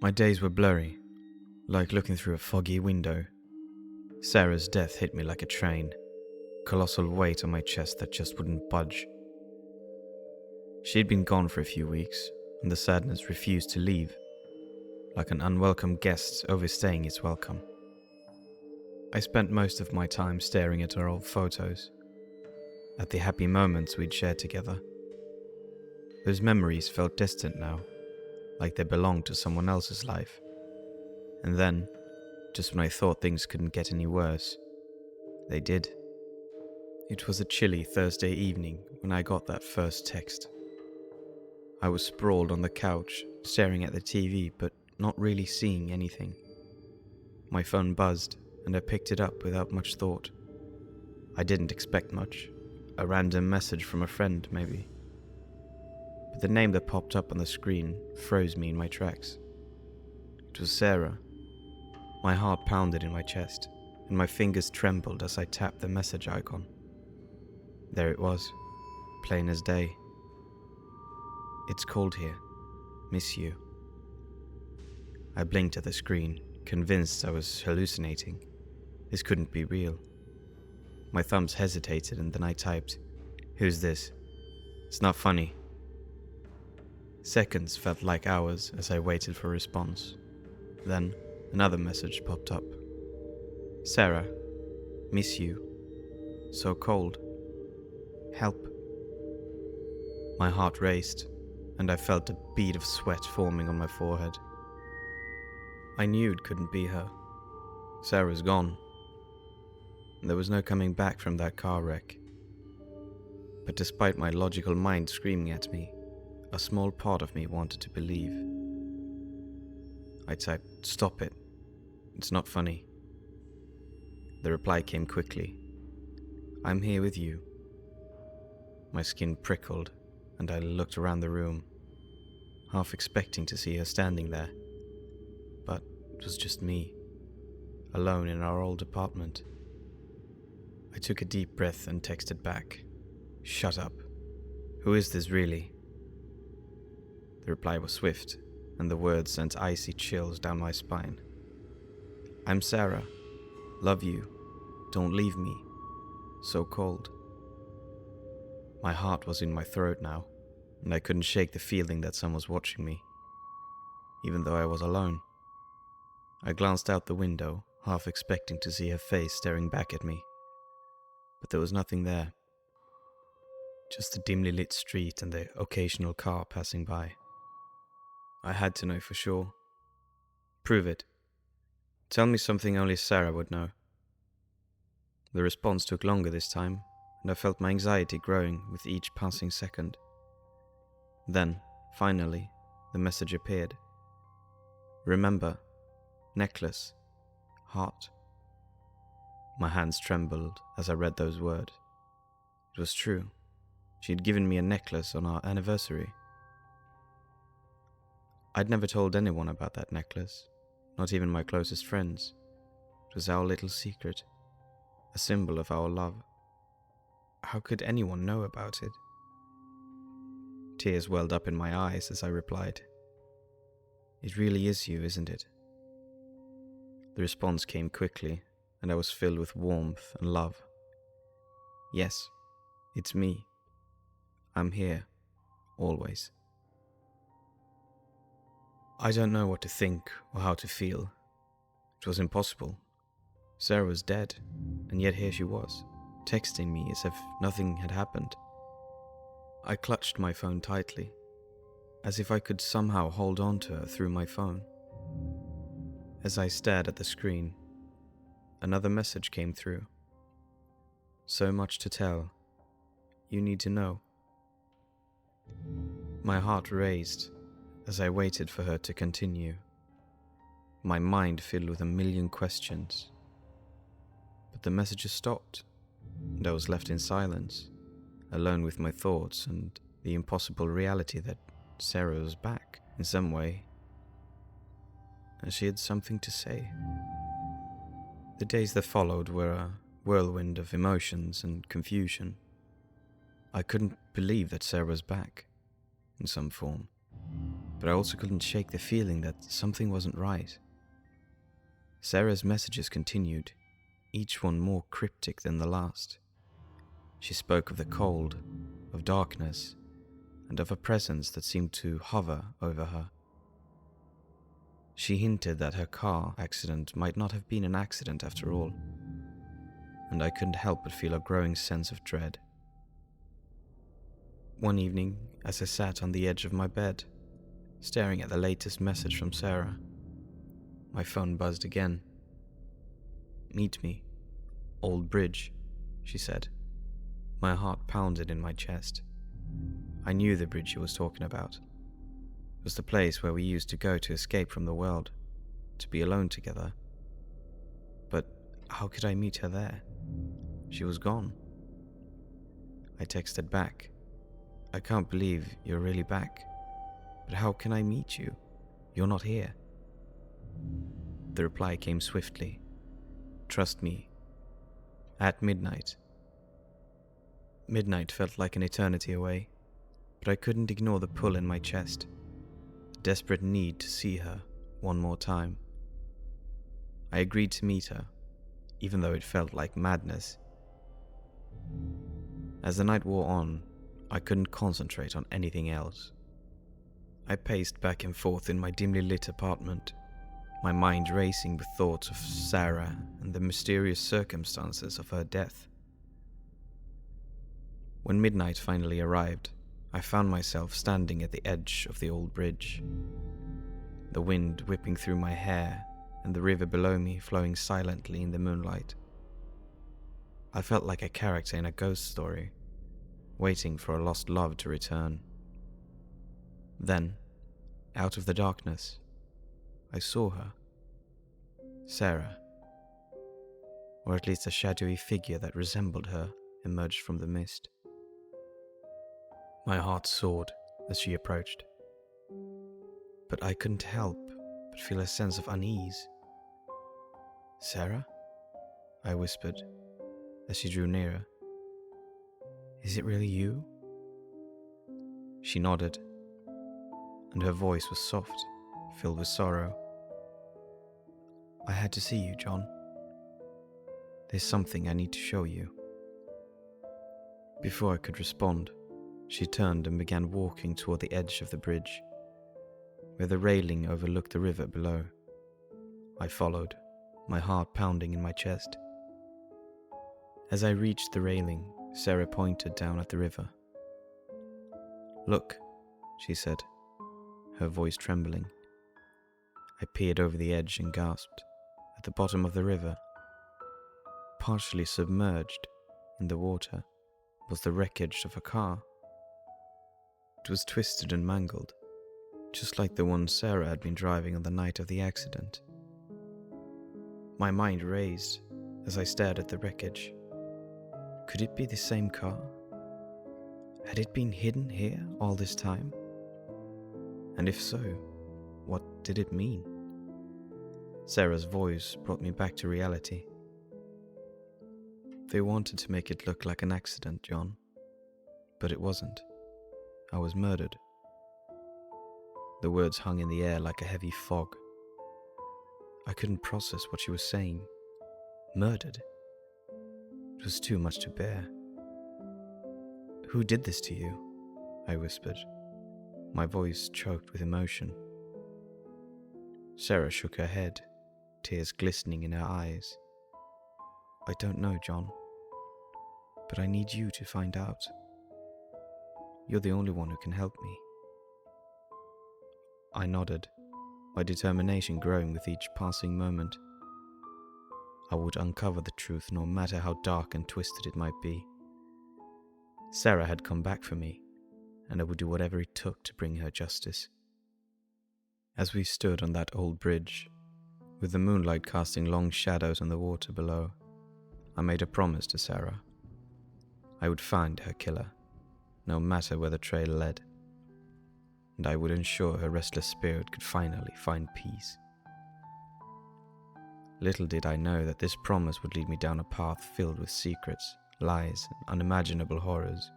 My days were blurry, like looking through a foggy window. Sarah's death hit me like a train, colossal weight on my chest that just wouldn't budge. She'd been gone for a few weeks, and the sadness refused to leave, like an unwelcome guest overstaying its welcome. I spent most of my time staring at our old photos, at the happy moments we'd shared together. Those memories felt distant now, like they belonged to someone else's life. And then, just when I thought things couldn't get any worse, they did. It was a chilly Thursday evening when I got that first text. I was sprawled on the couch, staring at the TV, but not really seeing anything. My phone buzzed, and I picked it up without much thought. I didn't expect much. A random message from a friend, maybe. But the name that popped up on the screen froze me in my tracks. It was Sarah. My heart pounded in my chest, and my fingers trembled as I tapped the message icon. There it was, plain as day. "It's cold here. Miss you." I blinked at the screen, convinced I was hallucinating. This couldn't be real. My thumbs hesitated, and then I typed, "Who's this? It's not funny." Seconds felt like hours as I waited for a response. Then another message popped up. "Sarah, miss you. So cold. Help." My heart raced, and I felt a bead of sweat forming on my forehead. I knew it couldn't be her. Sarah's gone. There was no coming back from that car wreck. But despite my logical mind screaming at me, a small part of me wanted to believe. I typed, "Stop it. It's not funny." The reply came quickly. "I'm here with you." My skin prickled, and I looked around the room, half expecting to see her standing there. But it was just me, alone in our old apartment. I took a deep breath and texted back, "Shut up. Who is this really?" The reply was swift, and the words sent icy chills down my spine. "I'm Sarah. Love you. Don't leave me. So cold." My heart was in my throat now, and I couldn't shake the feeling that someone was watching me, even though I was alone. I glanced out the window, half expecting to see her face staring back at me. But there was nothing there. Just a dimly lit street and the occasional car passing by. I had to know for sure. "Prove it. Tell me something only Sarah would know." The response took longer this time, and I felt my anxiety growing with each passing second. Then, finally, the message appeared. "Remember, necklace, heart." My hands trembled as I read those words. It was true. She had given me a necklace on our anniversary. I'd never told anyone about that necklace, not even my closest friends. It was our little secret, a symbol of our love. How could anyone know about it? Tears welled up in my eyes as I replied, "It really is you, isn't it?" The response came quickly, and I was filled with warmth and love. "Yes, it's me. I'm here, always." I don't know what to think or how to feel. It was impossible. Sarah was dead, and yet here she was, texting me as if nothing had happened. I clutched my phone tightly, as if I could somehow hold on to her through my phone. As I stared at the screen, another message came through. "So much to tell. You need to know." My heart raced as I waited for her to continue, my mind filled with a million questions. But the messages stopped, and I was left in silence, alone with my thoughts and the impossible reality that Sarah was back in some way, and she had something to say. The days that followed were a whirlwind of emotions and confusion. I couldn't believe that Sarah was back, in some form. but I also couldn't shake the feeling that something wasn't right. Sarah's messages continued, each one more cryptic than the last. She spoke of the cold, of darkness, and of a presence that seemed to hover over her. She hinted that her car accident might not have been an accident after all, and I couldn't help but feel a growing sense of dread. One evening, as I sat on the edge of my bed, staring at the latest message from Sarah, my phone buzzed again. "Meet me, Old Bridge," she said. My heart pounded in my chest. I knew the bridge she was talking about. It was the place where we used to go to escape from the world, to be alone together. But how could I meet her there? She was gone. I texted back, "I can't believe you're really back. But how can I meet you? You're not here." The reply came swiftly. "Trust me. At midnight." Midnight felt like an eternity away, but I couldn't ignore the pull in my chest, the desperate need to see her one more time. I agreed to meet her, even though it felt like madness. As the night wore on, I couldn't concentrate on anything else. I paced back and forth in my dimly lit apartment, my mind racing with thoughts of Sarah and the mysterious circumstances of her death. When midnight finally arrived, I found myself standing at the edge of the old bridge, the wind whipping through my hair and the river below me flowing silently in the moonlight. I felt like a character in a ghost story, waiting for a lost love to return. Then, out of the darkness, I saw her. Sarah. Or at least a shadowy figure that resembled her emerged from the mist. My heart soared as she approached, but I couldn't help but feel a sense of unease. "Sarah?" I whispered as she drew nearer. "Is it really you?" She nodded, and her voice was soft, filled with sorrow. "I had to see you, John. There's something I need to show you." Before I could respond, she turned and began walking toward the edge of the bridge, where the railing overlooked the river below. I followed, my heart pounding in my chest. As I reached the railing, Sarah pointed down at the river. "Look," she said, her voice trembling. I peered over the edge and gasped. At the bottom of the river, partially submerged in the water, was the wreckage of a car. It was twisted and mangled, just like the one Sarah had been driving on the night of the accident. My mind raced as I stared at the wreckage. Could it be the same car? Had it been hidden here all this time? And if so, what did it mean? Sarah's voice brought me back to reality. "They wanted to make it look like an accident, John. But it wasn't. I was murdered." The words hung in the air like a heavy fog. I couldn't process what she was saying. Murdered? It was too much to bear. "Who did this to you?" I whispered, my voice choked with emotion. Sarah shook her head, tears glistening in her eyes. "I don't know, John, but I need you to find out. You're the only one who can help me." I nodded, my determination growing with each passing moment. I would uncover the truth no matter how dark and twisted it might be. Sarah had come back for me, and I would do whatever it took to bring her justice. As we stood on that old bridge, with the moonlight casting long shadows on the water below, I made a promise to Sarah. I would find her killer, no matter where the trail led, and I would ensure her restless spirit could finally find peace. Little did I know that this promise would lead me down a path filled with secrets, lies, and unimaginable horrors,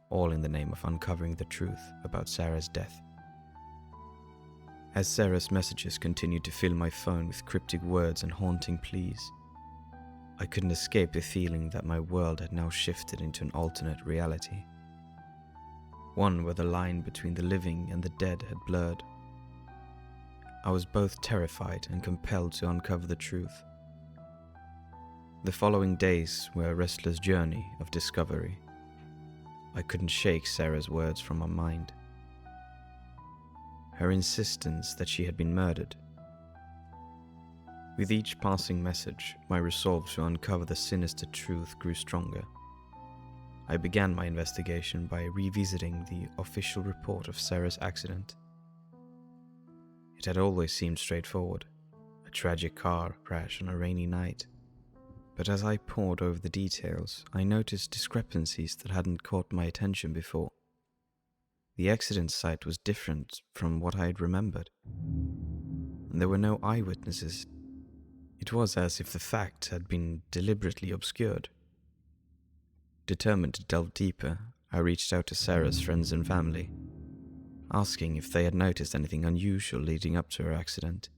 all in the name of uncovering the truth about Sarah's death. As Sarah's messages continued to fill my phone with cryptic words and haunting pleas, I couldn't escape the feeling that my world had now shifted into an alternate reality. One where the line between the living and the dead had blurred. I was both terrified and compelled to uncover the truth. The following days were a restless journey of discovery. I couldn't shake Sarah's words from my mind. Her insistence that she had been murdered. With each passing message, my resolve to uncover the sinister truth grew stronger. I began my investigation by revisiting the official report of Sarah's accident. It had always seemed straightforward, a tragic car crash on a rainy night. But as I pored over the details, I noticed discrepancies that hadn't caught my attention before. The accident site was different from what I had remembered, and there were no eyewitnesses. It was as if the fact had been deliberately obscured. Determined to delve deeper, I reached out to Sarah's friends and family, asking if they had noticed anything unusual leading up to her accident.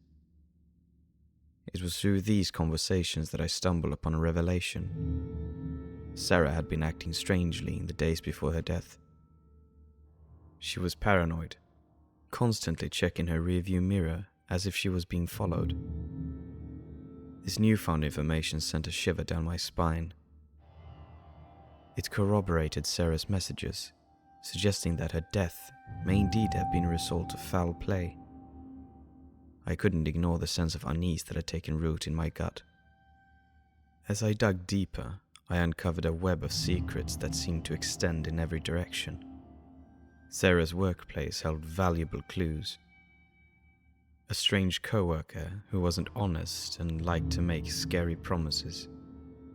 It was through these conversations that I stumbled upon a revelation. Sarah had been acting strangely in the days before her death. She was paranoid, constantly checking her rearview mirror as if she was being followed. This newfound information sent a shiver down my spine. It corroborated Sarah's messages, suggesting that her death may indeed have been a result of foul play. I couldn't ignore the sense of unease that had taken root in my gut. As I dug deeper, I uncovered a web of secrets that seemed to extend in every direction. Sarah's workplace held valuable clues. A strange coworker who wasn't honest and liked to make scary promises.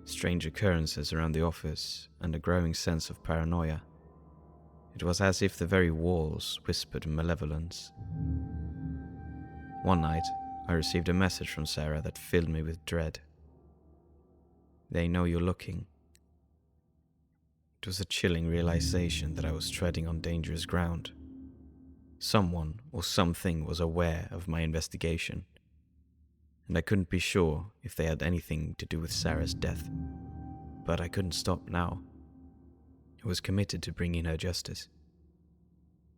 Strange occurrences around the office, and a growing sense of paranoia. It was as if the very walls whispered malevolence. One night, I received a message from Sarah that filled me with dread. "They know you're looking." It was a chilling realization that I was treading on dangerous ground. Someone or something was aware of my investigation, and I couldn't be sure if they had anything to do with Sarah's death. But I couldn't stop now. I was committed to bringing her justice.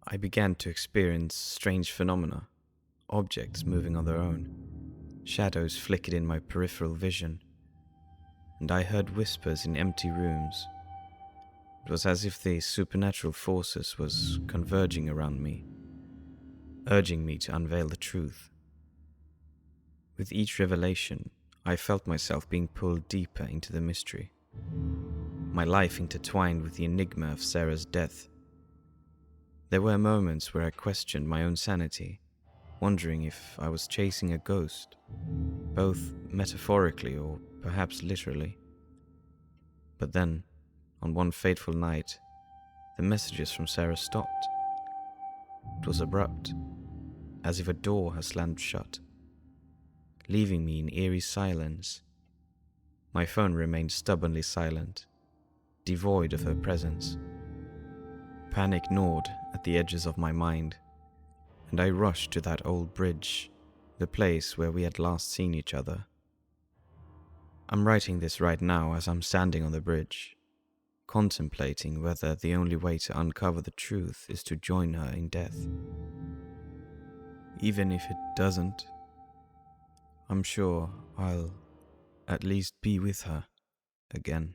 I began to experience strange phenomena, objects moving on their own. Shadows flickered in my peripheral vision, and I heard whispers in empty rooms. It was as if the supernatural forces was converging around me, urging me to unveil the truth. With each revelation, I felt myself being pulled deeper into the mystery. My life intertwined with the enigma of Sarah's death. There were moments where I questioned my own sanity, wondering if I was chasing a ghost, both metaphorically or perhaps literally. But then, on one fateful night, the messages from Sarah stopped. It was abrupt, as if a door had slammed shut, leaving me in eerie silence. My phone remained stubbornly silent, devoid of her presence. Panic gnawed at the edges of my mind, and I rushed to that old bridge, the place where we had last seen each other. I'm writing this right now as I'm standing on the bridge, contemplating whether the only way to uncover the truth is to join her in death. Even if it doesn't, I'm sure I'll at least be with her again.